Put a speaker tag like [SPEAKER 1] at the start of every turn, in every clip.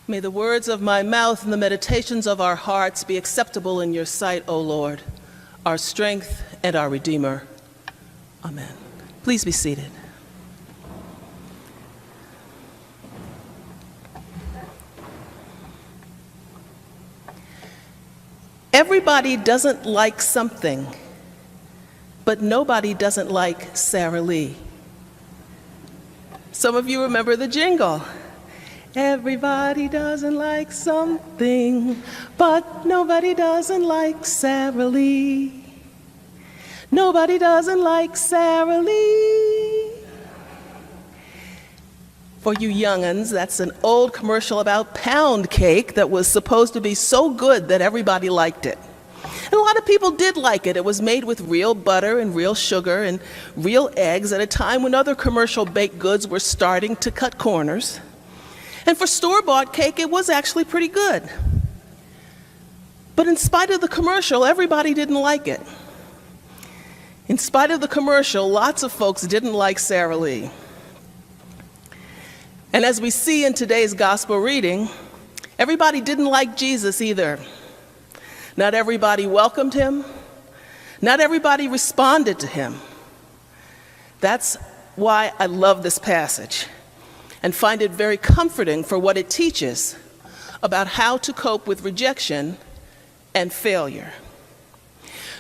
[SPEAKER 1] May the words of my mouth and the meditations of our hearts be acceptable in your sight, O Lord, our strength and our Redeemer. Amen. Please be seated. Everybody doesn't like something, but nobody doesn't like Sara Lee. Some of you remember the jingle. Everybody doesn't like something, but nobody doesn't like Sara Lee. Nobody doesn't like Sara Lee. For you young'uns, that's an old commercial about pound cake that was supposed to be so good that everybody liked it. And a lot of people did like it. It was made with real butter and real sugar and real eggs at a time when other commercial baked goods were starting to cut corners. And for store-bought cake, it was actually pretty good. But in spite of the commercial, everybody didn't like it. In spite of the commercial, lots of folks didn't like Sara Lee. And as we see in today's gospel reading, everybody didn't like Jesus either. Not everybody welcomed him. Not everybody responded to him. That's why I love this passage and find it very comforting for what it teaches about how to cope with rejection and failure.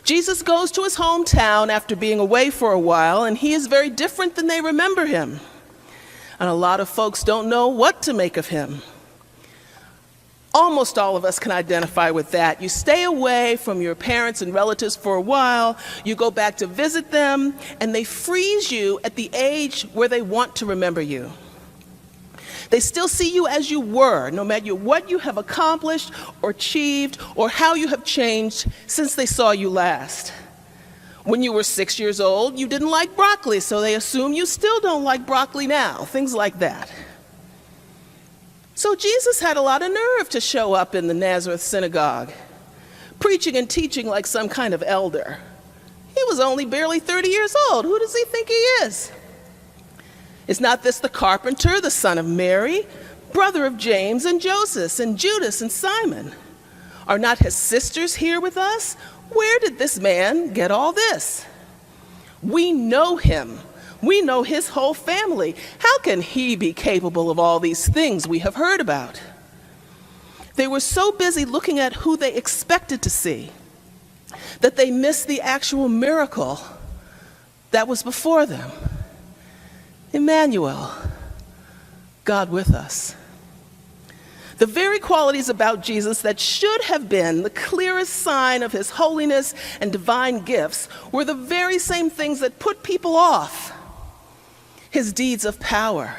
[SPEAKER 1] Jesus goes to his hometown after being away for a while, and he is very different than they remember him. And a lot of folks don't know what to make of him. Almost all of us can identify with that. You stay away from your parents and relatives for a while, you go back to visit them, and they freeze you at the age where they want to remember you. They still see you as you were, no matter what you have accomplished or achieved or how you have changed since they saw you last. When you were 6 years old, you didn't like broccoli, so they assume you still don't like broccoli now, things like that. So Jesus had a lot of nerve to show up in the Nazareth synagogue, preaching and teaching like some kind of elder. He was only barely 30 years old. Who does he think he is? Is not this the carpenter, the son of Mary, brother of James and Joseph and Judas and Simon? Are not his sisters here with us? Where did this man get all this? We know him. We know his whole family. How can he be capable of all these things we have heard about? They were so busy looking at who they expected to see that they missed the actual miracle that was before them. Emmanuel, God with us. The very qualities about Jesus that should have been the clearest sign of his holiness and divine gifts were the very same things that put people off. His deeds of power,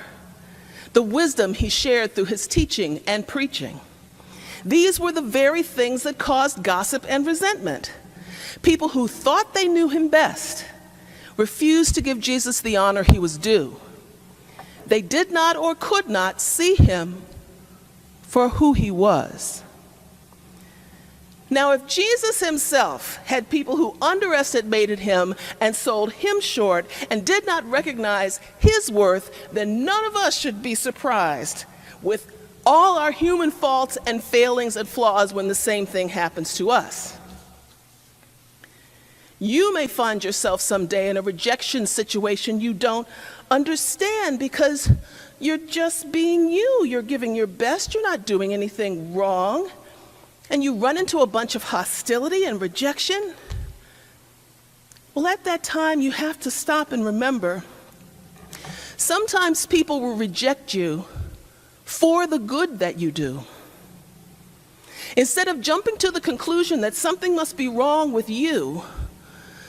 [SPEAKER 1] the wisdom he shared through his teaching and preaching. These were the very things that caused gossip and resentment. People who thought they knew him best refused to give Jesus the honor he was due. They did not or could not see him for who he was. Now, if Jesus himself had people who underestimated him and sold him short and did not recognize his worth, then none of us should be surprised with all our human faults and failings and flaws when the same thing happens to us. You may find yourself someday in a rejection situation you don't understand because you're just being you. You're giving your best. You're not doing anything wrong. And you run into a bunch of hostility and rejection. Well, at that time, you have to stop and remember, sometimes people will reject you for the good that you do. Instead of jumping to the conclusion that something must be wrong with you,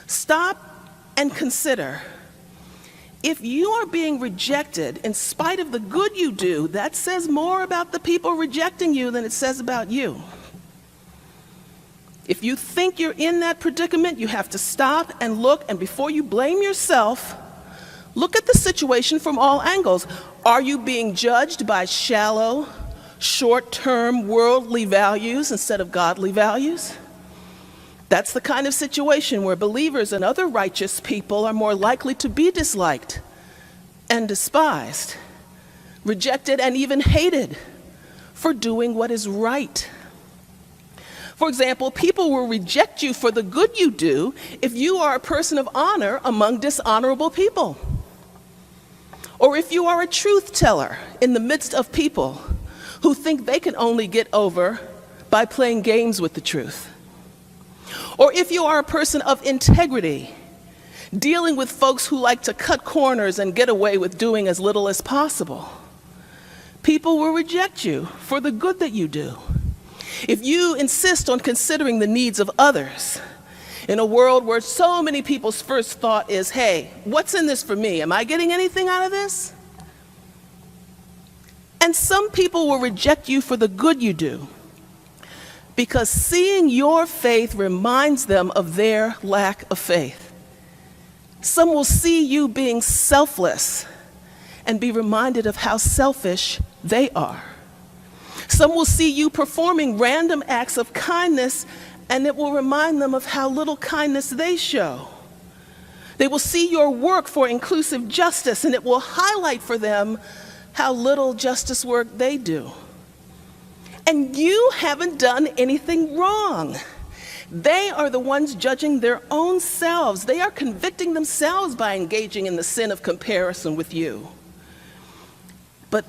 [SPEAKER 1] stop and consider. If you are being rejected in spite of the good you do, that says more about the people rejecting you than it says about you. If you think you're in that predicament, you have to stop and look, and before you blame yourself, look at the situation from all angles. Are you being judged by shallow, short-term, worldly values instead of godly values? That's the kind of situation where believers and other righteous people are more likely to be disliked and despised, rejected and even hated for doing what is right. For example, people will reject you for the good you do if you are a person of honor among dishonorable people. Or if you are a truth teller in the midst of people who think they can only get over by playing games with the truth. Or if you are a person of integrity, dealing with folks who like to cut corners and get away with doing as little as possible. People will reject you for the good that you do. If you insist on considering the needs of others, in a world where so many people's first thought is, hey, what's in this for me? Am I getting anything out of this? And some people will reject you for the good you do, because seeing your faith reminds them of their lack of faith. Some will see you being selfless and be reminded of how selfish they are. Some will see you performing random acts of kindness, and it will remind them of how little kindness they show. They will see your work for inclusive justice, and it will highlight for them how little justice work they do. And you haven't done anything wrong. They are the ones judging their own selves. They are convicting themselves by engaging in the sin of comparison with you. But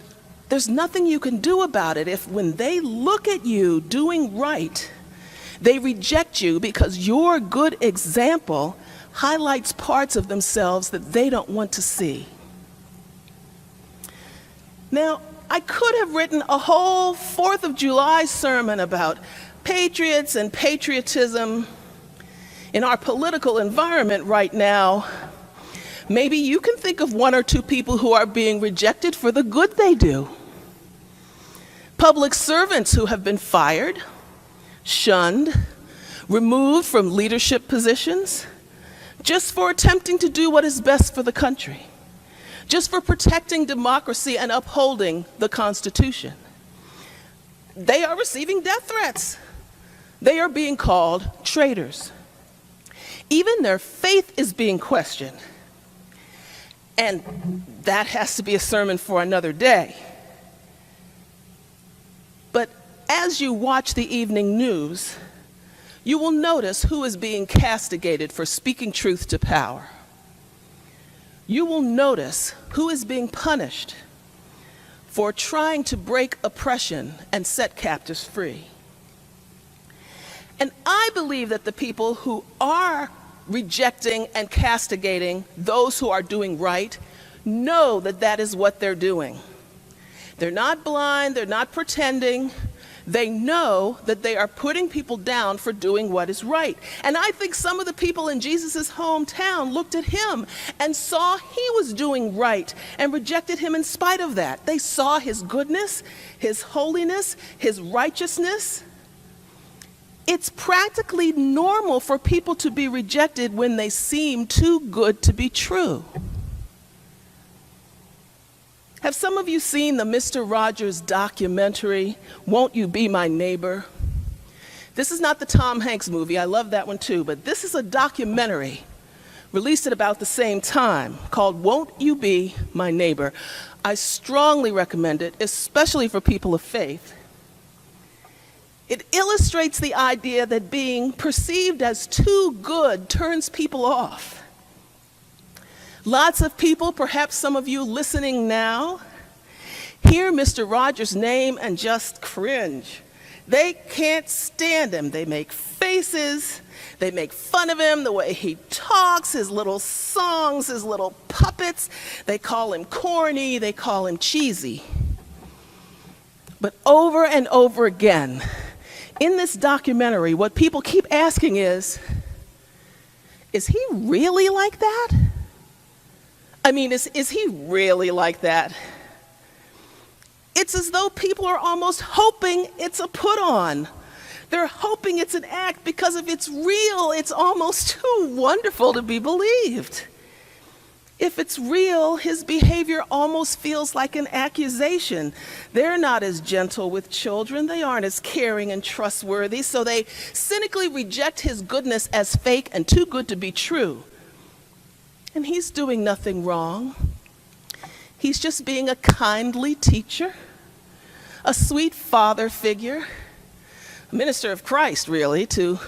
[SPEAKER 1] there's nothing you can do about it if when they look at you doing right, they reject you because your good example highlights parts of themselves that they don't want to see. Now, I could have written a whole 4th of July sermon about patriots and patriotism in our political environment right now. Maybe you can think of 1 or 2 people who are being rejected for the good they do. Public servants who have been fired, shunned, removed from leadership positions, just for attempting to do what is best for the country, just for protecting democracy and upholding the Constitution. They are receiving death threats. They are being called traitors. Even their faith is being questioned. And that has to be a sermon for another day. But as you watch the evening news, you will notice who is being castigated for speaking truth to power. You will notice who is being punished for trying to break oppression and set captives free. And I believe that the people who are rejecting and castigating those who are doing right know that that is what they're doing. They're not blind, they're not pretending. They know that they are putting people down for doing what is right. And I think some of the people in Jesus' hometown looked at him and saw he was doing right and rejected him in spite of that. They saw his goodness, his holiness, his righteousness. It's practically normal for people to be rejected when they seem too good to be true. Have some of you seen the Mr. Rogers documentary, Won't You Be My Neighbor? This is not the Tom Hanks movie, I love that one too, but this is a documentary released at about the same time called Won't You Be My Neighbor? I strongly recommend it, especially for people of faith. It illustrates the idea that being perceived as too good turns people off. Lots of people, perhaps some of you listening now, hear Mr. Rogers' name and just cringe. They can't stand him. They make faces. They make fun of him, the way he talks, his little songs, his little puppets. They call him corny. They call him cheesy. But over and over again, in this documentary, what people keep asking is he really like that? I mean, is he really like that? It's as though people are almost hoping it's a put-on. They're hoping it's an act because if it's real, it's almost too wonderful to be believed. If it's real, his behavior almost feels like an accusation. They're not as gentle with children. They aren't as caring and trustworthy, so they cynically reject his goodness as fake and too good to be true. And he's doing nothing wrong. He's just being a kindly teacher, a sweet father figure, a minister of Christ, really, to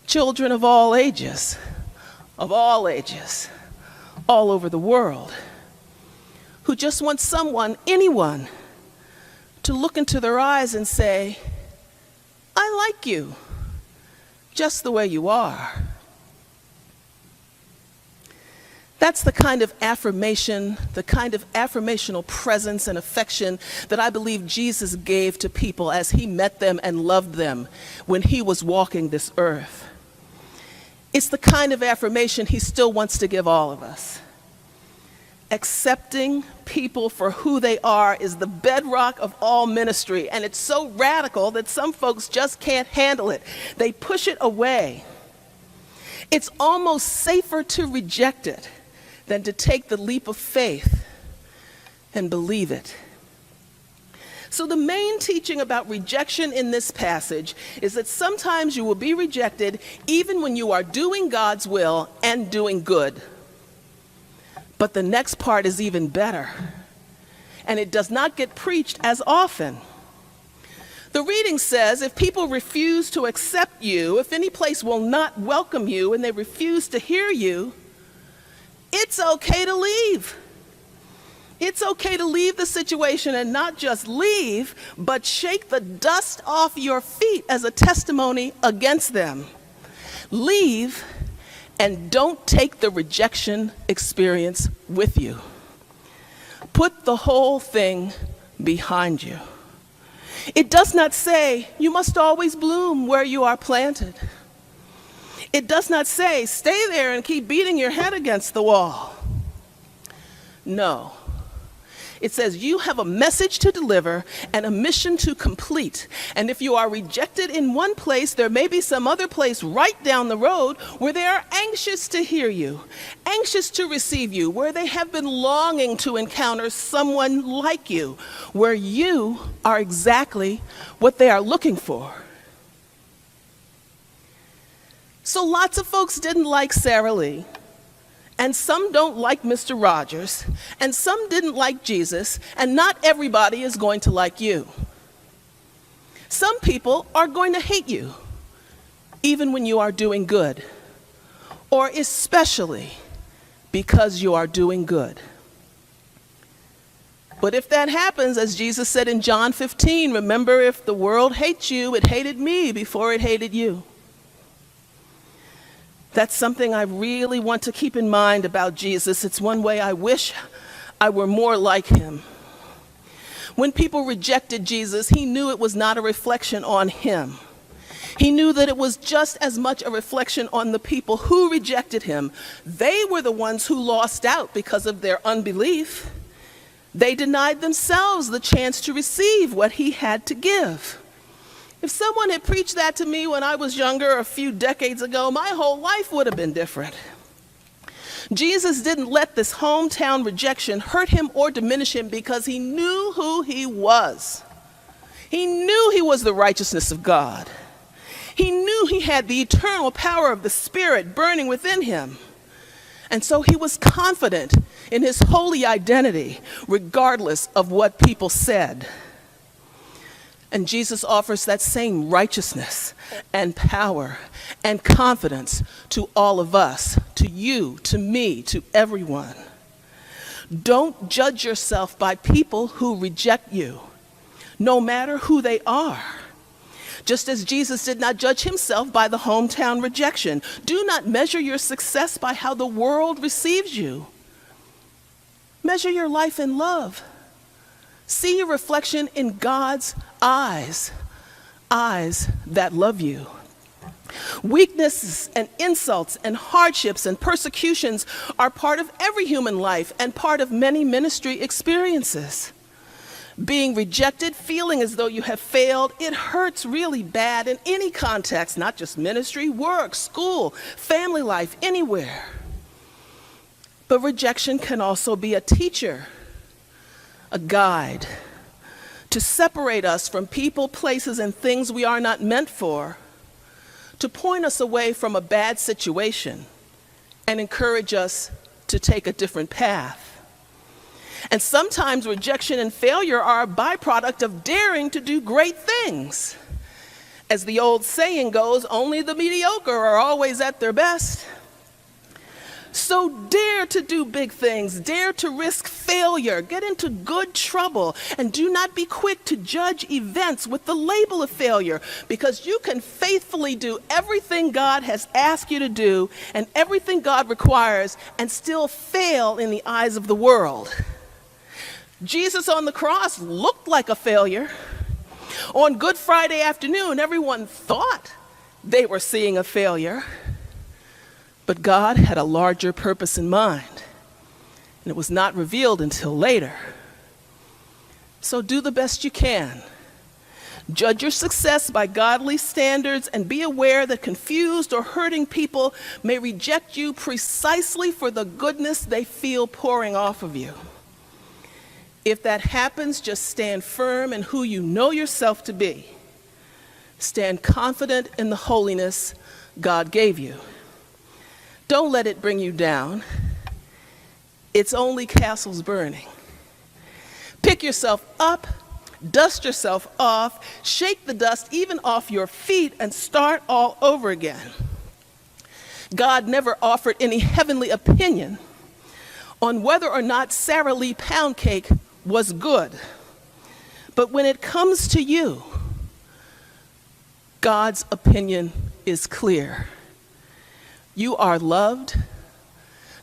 [SPEAKER 1] children of all ages, all over the world, who just want someone, anyone, to look into their eyes and say, I like you, just the way you are. That's the kind of affirmation, the kind of affirmational presence and affection that I believe Jesus gave to people as he met them and loved them when he was walking this earth. It's the kind of affirmation he still wants to give all of us. Accepting people for who they are is the bedrock of all ministry, and it's so radical that some folks just can't handle it. They push it away. It's almost safer to reject it than to take the leap of faith and believe it. So the main teaching about rejection in this passage is that sometimes you will be rejected even when you are doing God's will and doing good. But the next part is even better, and it does not get preached as often. The reading says, if people refuse to accept you, if any place will not welcome you and they refuse to hear you, it's okay to leave. It's okay to leave the situation, and not just leave, but shake the dust off your feet as a testimony against them. Leave, and don't take the rejection experience with you. Put the whole thing behind you. It does not say you must always bloom where you are planted. It does not say stay there and keep beating your head against the wall. No. It says you have a message to deliver and a mission to complete. And if you are rejected in one place, there may be some other place right down the road where they are anxious to hear you, anxious to receive you, where they have been longing to encounter someone like you, where you are exactly what they are looking for. So lots of folks didn't like Sarah Lee, and some don't like Mr. Rogers, and some didn't like Jesus, and not everybody is going to like you. Some people are going to hate you, even when you are doing good, or especially because you are doing good. But if that happens, as Jesus said in John 15, remember, if the world hates you, it hated me before it hated you. That's something I really want to keep in mind about Jesus. It's one way I wish I were more like him. When people rejected Jesus, he knew it was not a reflection on him. He knew that it was just as much a reflection on the people who rejected him. They were the ones who lost out because of their unbelief. They denied themselves the chance to receive what he had to give. If someone had preached that to me when I was younger, a few decades ago, my whole life would have been different. Jesus didn't let this hometown rejection hurt him or diminish him because he knew who he was. He knew he was the righteousness of God. He knew he had the eternal power of the Spirit burning within him. And so he was confident in his holy identity, regardless of what people said. And Jesus offers that same righteousness and power and confidence to all of us, to you, to me, to everyone. Don't judge yourself by people who reject you, no matter who they are. Just as Jesus did not judge himself by the hometown rejection. Do not measure your success by how the world receives you. Measure your life in love. See your reflection in God's eyes, eyes that love you. Weaknesses and insults and hardships and persecutions are part of every human life and part of many ministry experiences. Being rejected, feeling as though you have failed, it hurts really bad in any context, not just ministry, work, school, family life, anywhere. But rejection can also be a teacher, a guide, to separate us from people, places, and things we are not meant for, to point us away from a bad situation and encourage us to take a different path. And sometimes rejection and failure are a byproduct of daring to do great things. As the old saying goes, only the mediocre are always at their best. So dare to do big things, dare to risk failure, get into good trouble, and do not be quick to judge events with the label of failure, because you can faithfully do everything God has asked you to do and everything God requires and still fail in the eyes of the world. Jesus on the cross looked like a failure. On Good Friday afternoon, everyone thought they were seeing a failure. But God had a larger purpose in mind, and it was not revealed until later. So do the best you can. Judge your success by godly standards and be aware that confused or hurting people may reject you precisely for the goodness they feel pouring off of you. If that happens, just stand firm in who you know yourself to be. Stand confident in the holiness God gave you. Don't let it bring you down. It's only castles burning. Pick yourself up, dust yourself off, shake the dust even off your feet, and start all over again. God never offered any heavenly opinion on whether or not Sara Lee pound cake was good. But when it comes to you, God's opinion is clear. You are loved.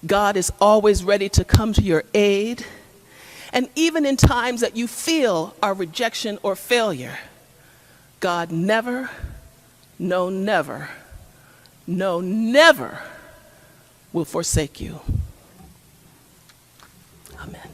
[SPEAKER 1] God is always ready to come to your aid. And even in times that you feel are rejection or failure, God never, no, never, no, never will forsake you. Amen.